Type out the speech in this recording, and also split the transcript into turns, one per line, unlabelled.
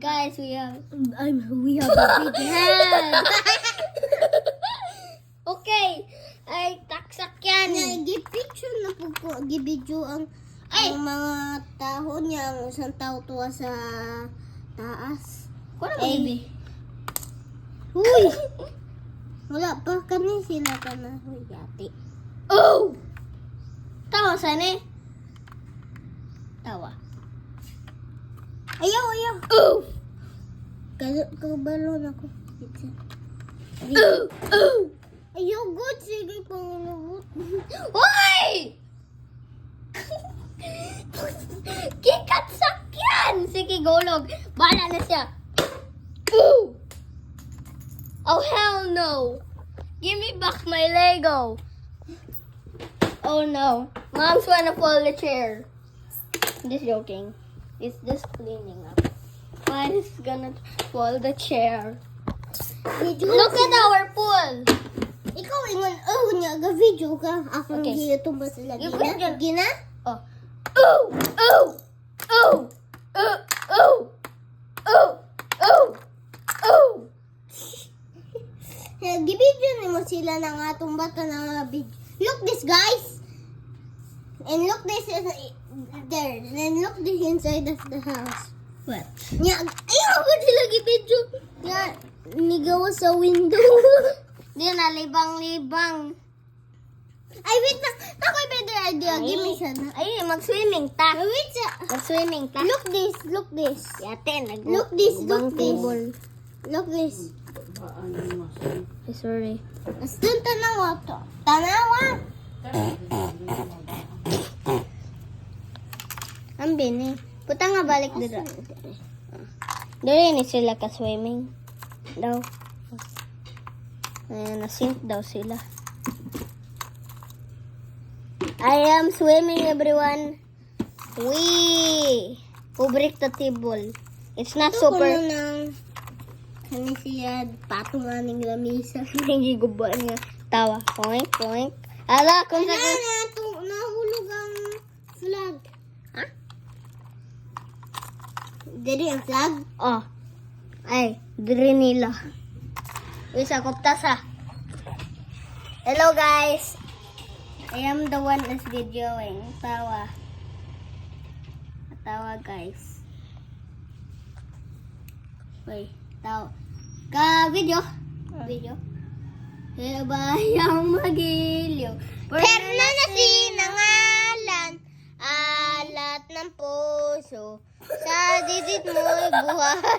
Guys, we have a big head. Okay, ay taksak yan.
Gi-picture na po ko, gi-video ang mga tao niya, ang isang tao tuwa sa taas.
Kuha na baby.
Huy! Wala pa kami sila ka na huyati.
Oh! Tawa sana eh. Tawa.
Ayaw!
Oh!
Kabalon ako.
Oh!
Ayaw, good. Sige, pangalawot.
Hoy! Kikatsak yan! Sige, gulog. Bala na siya. Ooh! Oh, hell no. Give me back my Lego. Oh, no. Mom's gonna fall the chair. Just joking. It's just cleaning up. Mine is gonna fall the chair. Look at our pool.
Ikaw ingon, niya, ga-video ka. Akong
Okay.
giyotumba sila.
You
Gina?
can-
Gina?
Oh. Ooh! Ooh! Ooh! Ooh! Ooh! Ooh! Ooh! Ooh!
Gibidyo ni mo sila ng atong bata na video. Look this, guys! And look this is there. And look this inside of the house.
What?
Nya, ayaw ko sila gibidyo. Nya, nigawa sa window.
Di na, libang-libang.
Ay, wait na. Ako'y better idea. Give me sana.
Ay, mag-swimming ta.
Wait sa...
Mag-swimming ta.
Look this, look this.
Yate,
Look this, look this.
table.
Look this.
Ay, sorry.
As dun tanawa to. Tanawa!
Ang bini. Puta nga balik dito. Doon ni sila ka-swimming. Daw. Ayan, na-sink daw sila. I am swimming, everyone. Who break the table? It's not
Ito ko
super...
nang... Kani siya patungan ng lamisa.
Hindi gubuan nga. Tawa. Poink, poink. Ala, kung sa...
Nahulog ang flag.
Ha?
Dili ang flag?
Oh. Ay, dire nila. Uy, sakop tasa. Hello, guys. I am the one that's videoing. Tawa. Tawa, guys. Uy, tawa. Ka-video. Video. Bayang magiliw.
Perna na sinangalan, alat ng puso, sa didit mo'y buhay.